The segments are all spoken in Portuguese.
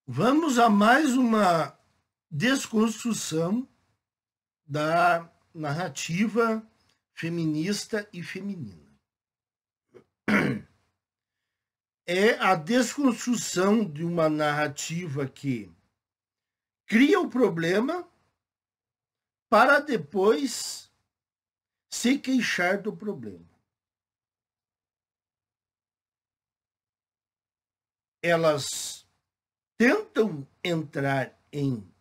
Vamos a mais uma desconstrução da narrativa feminista e feminina. É a desconstrução de uma narrativa que cria o problema para depois se queixar do problema. Elas tentam entrar em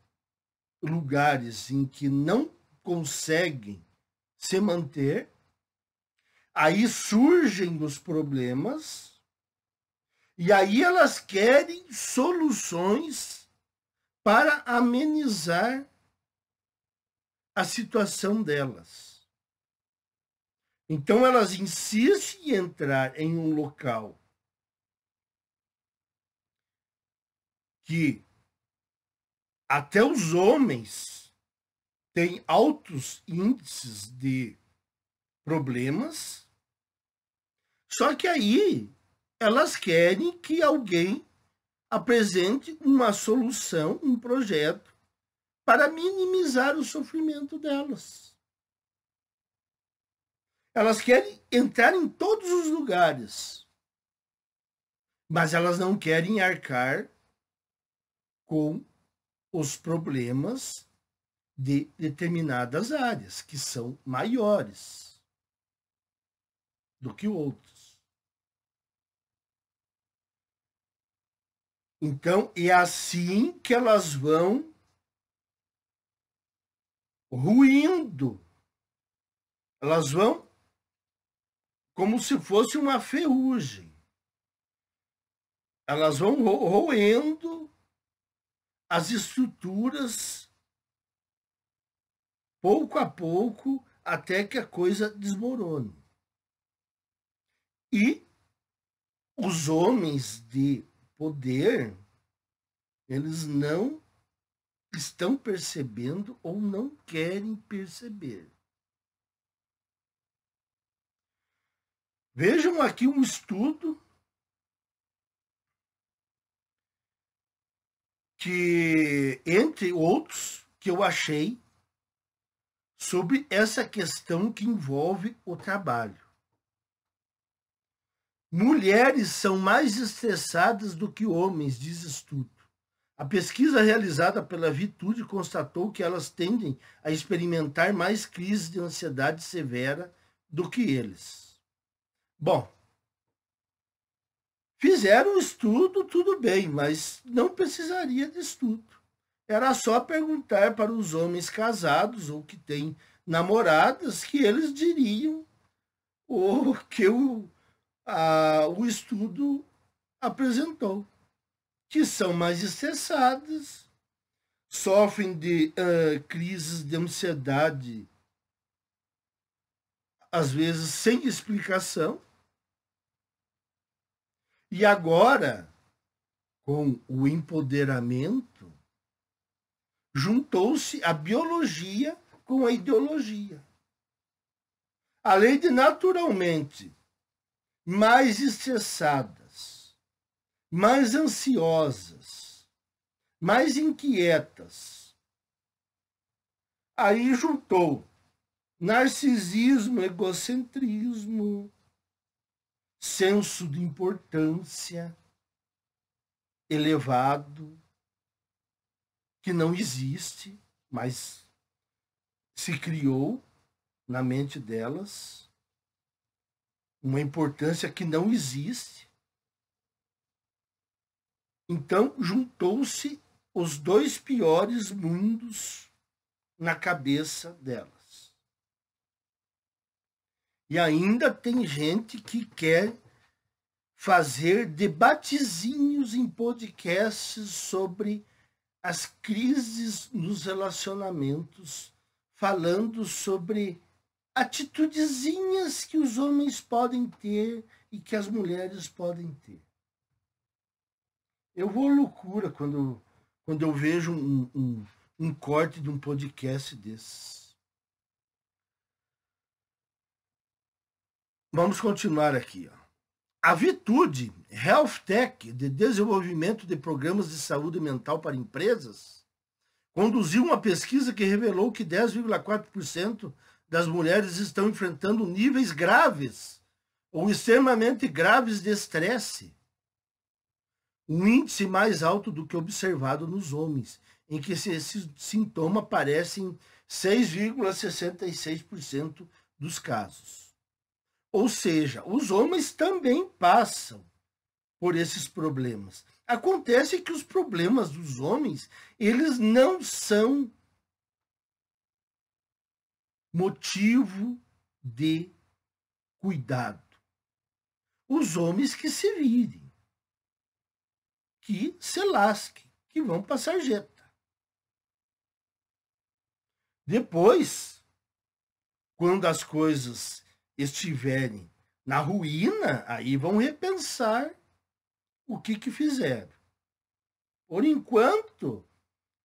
lugares em que não conseguem se manter, aí surgem os problemas, e aí elas querem soluções para amenizar a situação delas. Então elas insistem em entrar em um local que até os homens têm altos índices de problemas, só que aí elas querem que alguém apresente uma solução, um projeto, para minimizar o sofrimento delas. Elas querem entrar em todos os lugares, mas elas não querem arcar com os problemas de determinadas áreas, que são maiores do que outros. Então, é assim que elas vão ruindo. Elas vão como se fosse uma ferrugem. Elas vão roendo as estruturas pouco a pouco até que a coisa desmorone. E os homens de poder, eles não estão percebendo ou não querem perceber. Vejam aqui um estudo que, entre outros, que eu achei sobre essa questão que envolve o trabalho. Mulheres são mais estressadas do que homens, diz estudo. A pesquisa realizada pela Vitude constatou que elas tendem a experimentar mais crises de ansiedade severa do que eles. Bom, fizeram um estudo, tudo bem, mas não precisaria de estudo. Era só perguntar para os homens casados ou que têm namoradas que eles diriam o que o estudo apresentou, que são mais estressadas, sofrem de crises de ansiedade, às vezes sem explicação. E agora, com o empoderamento, juntou-se a biologia com a ideologia. Além de, naturalmente, mais estressadas, mais ansiosas, mais inquietas. Aí juntou narcisismo, egocentrismo, senso de importância elevado, que não existe, mas se criou na mente delas, uma importância que não existe. Então, juntou-se os dois piores mundos na cabeça delas. E ainda tem gente que quer fazer debatezinhos em podcasts sobre as crises nos relacionamentos, falando sobre atitudezinhas que os homens podem ter e que as mulheres podem ter. Eu vou à loucura quando eu vejo um corte de um podcast desses. Vamos continuar aqui. Ó. A Vitude Health Tech, de desenvolvimento de programas de saúde mental para empresas, conduziu uma pesquisa que revelou que 10,4% das mulheres estão enfrentando níveis graves ou extremamente graves de estresse, um índice mais alto do que observado nos homens, em que esse sintoma aparece em 6,66% dos casos. Ou seja, os homens também passam por esses problemas. Acontece que os problemas dos homens, eles não são motivo de cuidado. Os homens que se virem, que se lasquem, que vão para a sarjeta. Depois, quando as coisas estiverem na ruína, aí vão repensar o que fizeram. Por enquanto,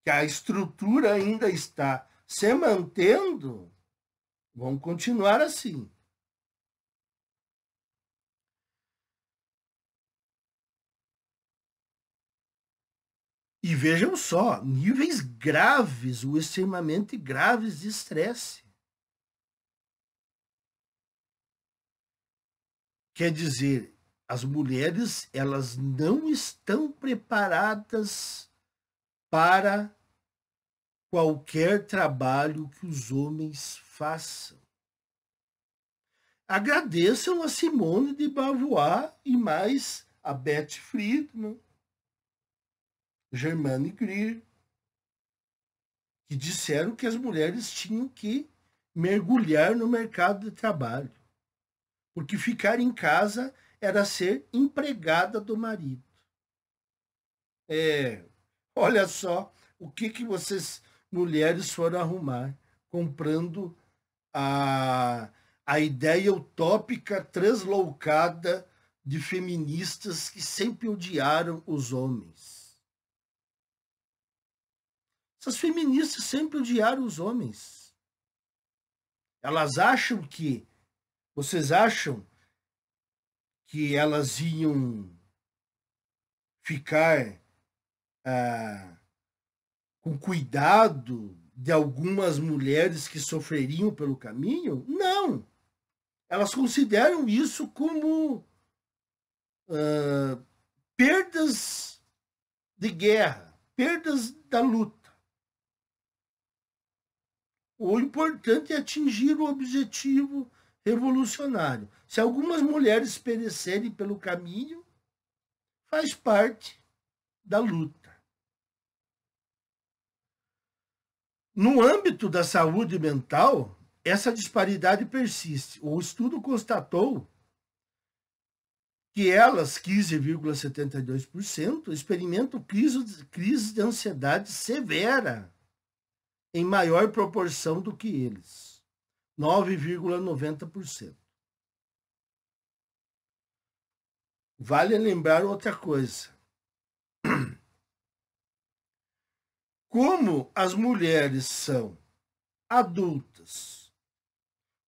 que a estrutura ainda está se mantendo, vão continuar assim. E vejam só, níveis graves ou extremamente graves de estresse. Quer dizer, as mulheres, elas não estão preparadas para qualquer trabalho que os homens façam. Agradeçam a Simone de Beauvoir e mais a Beth Friedman, Germaine Greer, que disseram que as mulheres tinham que mergulhar no mercado de trabalho, porque ficar em casa era ser empregada do marido. Olha só o que vocês, mulheres, foram arrumar, comprando a ideia utópica translocada de feministas que sempre odiaram os homens. Essas feministas sempre odiaram os homens. Elas acham que... Vocês acham que elas iam ficar com cuidado de algumas mulheres que sofreriam pelo caminho? Não! Elas consideram isso como perdas de guerra, perdas da luta. O importante é atingir o objetivo revolucionário. Se algumas mulheres perecerem pelo caminho, faz parte da luta. No âmbito da saúde mental, essa disparidade persiste. O estudo constatou que elas, 15,72%, experimentam crise de ansiedade severa em maior proporção do que eles, 9,90%. Vale lembrar outra coisa. Como as mulheres são adultas,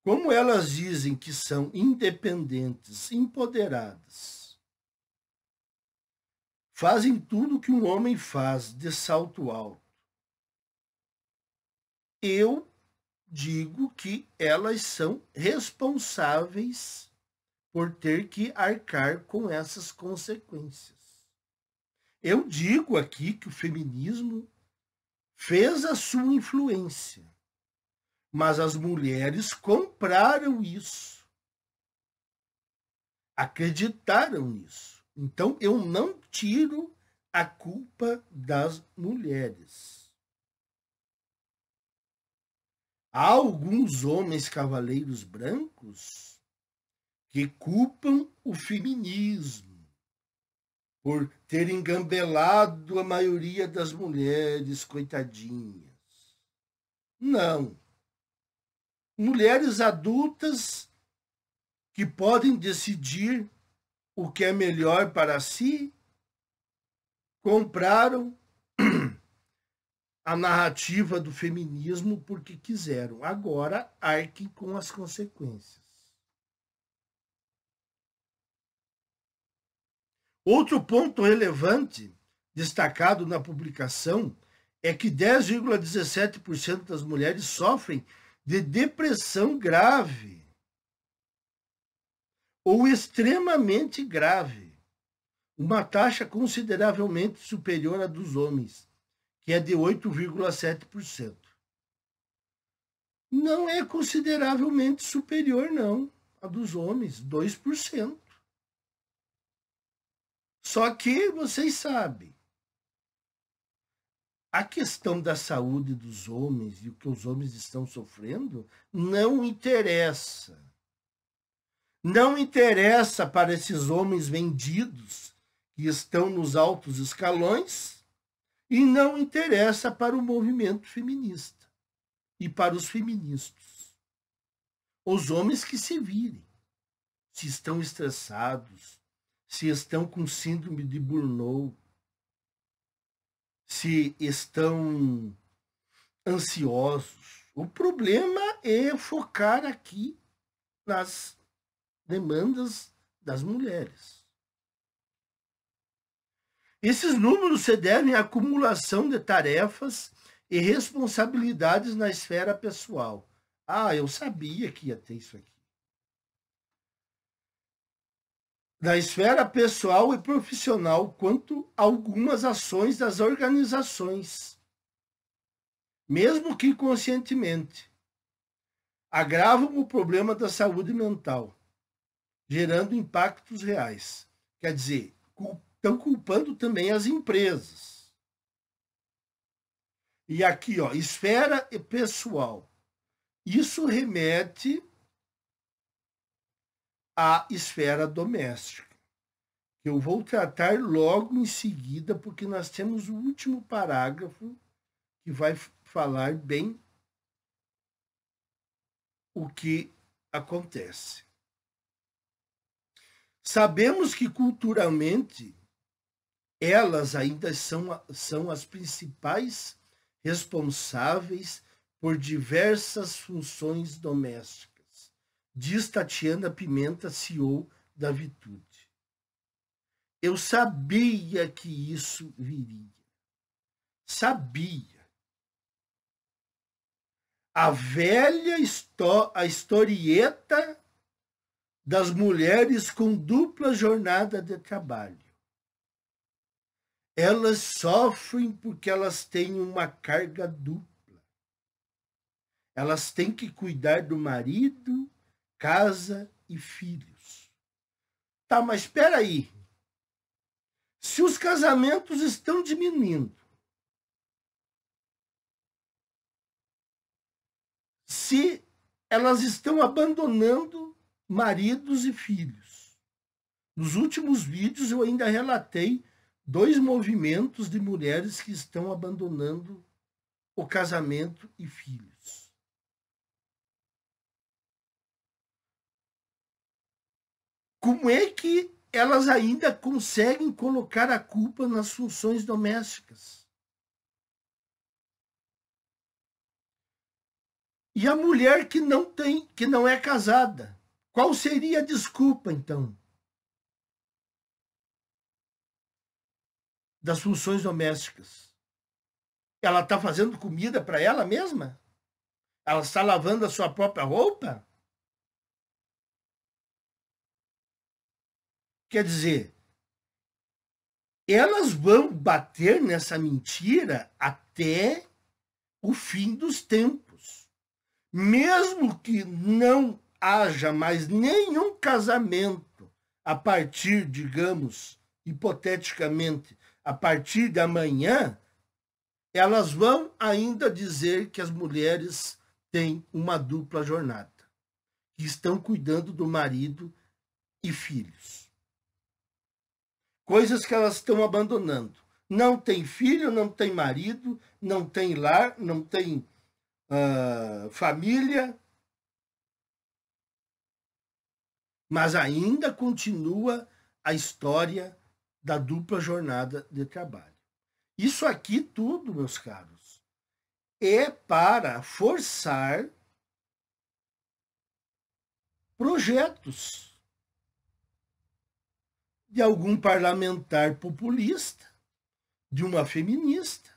como elas dizem que são independentes, empoderadas, fazem tudo que um homem faz de salto alto, eu digo que elas são responsáveis por ter que arcar com essas consequências. Eu digo aqui que o feminismo fez a sua influência, mas as mulheres compraram isso, acreditaram nisso. Então eu não tiro a culpa das mulheres. Há alguns homens cavaleiros brancos que culpam o feminismo por ter engambelado a maioria das mulheres, coitadinhas. Não. Mulheres adultas que podem decidir o que é melhor para si, compraram a narrativa do feminismo porque quiseram. Agora arquem com as consequências. Outro ponto relevante destacado na publicação é que 10,17% das mulheres sofrem de depressão grave ou extremamente grave, uma taxa consideravelmente superior à dos homens, que é de 8,7%. Não é consideravelmente superior, não, à dos homens, 2%. Só que vocês sabem, a questão da saúde dos homens e o que os homens estão sofrendo não interessa. Não interessa para esses homens vendidos que estão nos altos escalões e não interessa para o movimento feminista e para os feministas. Os homens que se virem, se estão estressados, se estão com síndrome de burnout, se estão ansiosos. O problema é focar aqui nas demandas das mulheres. Esses números se devem à acumulação de tarefas e responsabilidades na esfera pessoal. Ah, eu sabia que ia ter isso aqui. Na esfera pessoal e profissional, quanto a algumas ações das organizações, mesmo que conscientemente, agravam o problema da saúde mental, gerando impactos reais. Quer dizer, estão culpando também as empresas. E aqui, ó, esfera pessoal. Isso remete à esfera doméstica, que eu vou tratar logo em seguida, porque nós temos o último parágrafo que vai falar bem o que acontece. Sabemos que culturalmente elas ainda são as principais responsáveis por diversas funções domésticas, diz Tatiana Pimenta, CEO da Vitude. Eu sabia que isso viria. Sabia. A velha a historieta das mulheres com dupla jornada de trabalho. Elas sofrem porque elas têm uma carga dupla. Elas têm que cuidar do marido, casa e filhos. Tá, mas espera aí. Se os casamentos estão diminuindo, se elas estão abandonando maridos e filhos. Nos últimos vídeos eu ainda relatei 2 movimentos de mulheres que estão abandonando o casamento e filhos. Como é que elas ainda conseguem colocar a culpa nas funções domésticas? E a mulher que não é casada, qual seria a desculpa, então, das funções domésticas? Ela está fazendo comida para ela mesma? Ela está lavando a sua própria roupa? Quer dizer, elas vão bater nessa mentira até o fim dos tempos. Mesmo que não haja mais nenhum casamento a partir, digamos, hipoteticamente, a partir de amanhã, elas vão ainda dizer que as mulheres têm uma dupla jornada, que estão cuidando do marido e filhos. Coisas que elas estão abandonando. Não tem filho, não tem marido, não tem lar, não tem família, mas ainda continua a história da dupla jornada de trabalho. Isso aqui tudo, meus caros, é para forçar projetos. de algum parlamentar populista, de uma feminista,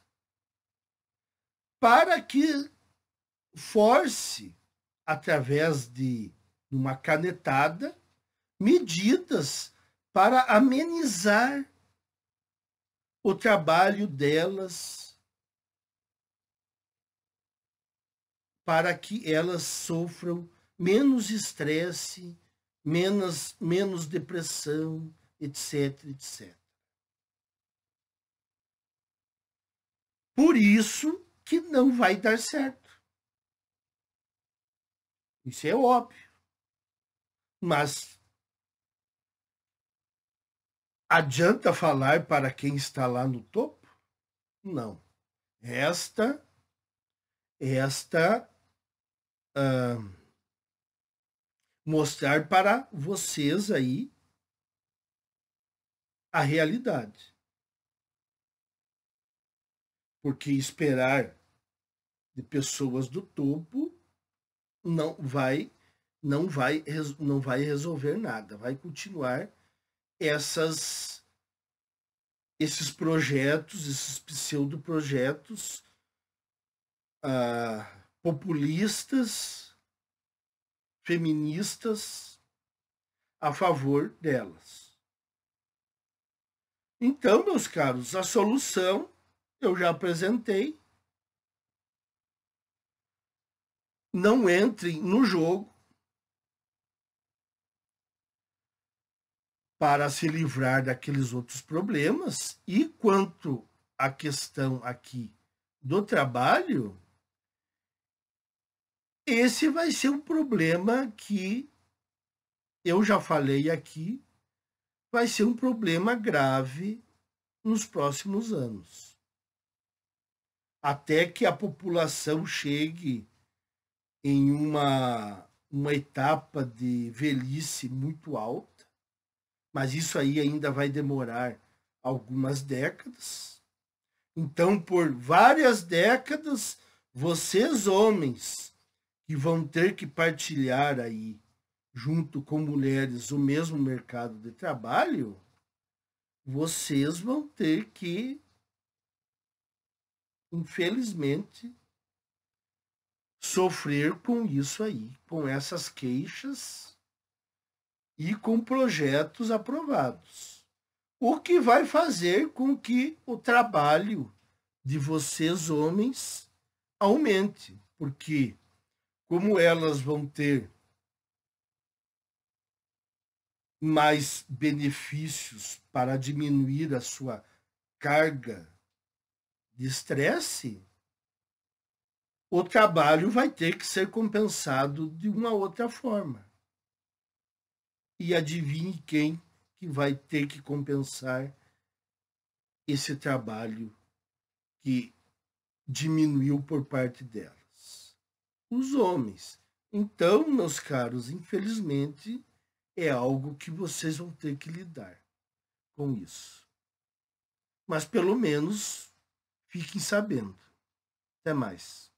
para que force, através de uma canetada, medidas para amenizar o trabalho delas, para que elas sofram menos estresse, menos depressão, etc, etc. Por isso que não vai dar certo. Isso é óbvio. Mas adianta falar para quem está lá no topo? Não. Mostrar para vocês aí a realidade. Porque esperar de pessoas do topo não vai resolver nada. Vai continuar esses projetos, esses pseudo-projetos populistas, feministas, a favor delas. Então, meus caros, a solução eu já apresentei. Não entrem no jogo para se livrar daqueles outros problemas. E quanto à questão aqui do trabalho, esse vai ser um problema que eu já falei aqui, vai ser um problema grave nos próximos anos. Até que a população chegue em uma etapa de velhice muito alta, mas isso aí ainda vai demorar algumas décadas. Então, por várias décadas, vocês, homens, que vão ter que partilhar aí, junto com mulheres, o mesmo mercado de trabalho, vocês vão ter que, infelizmente, sofrer com isso aí, com essas queixas e com projetos aprovados. O que vai fazer com que o trabalho de vocês, homens, aumente, porque como elas vão ter mais benefícios para diminuir a sua carga de estresse, o trabalho vai ter que ser compensado de uma outra forma. E adivinhe quem que vai ter que compensar esse trabalho que diminuiu por parte delas? Os homens. Então, meus caros, infelizmente, é algo que vocês vão ter que lidar com isso. Mas pelo menos fiquem sabendo. Até mais.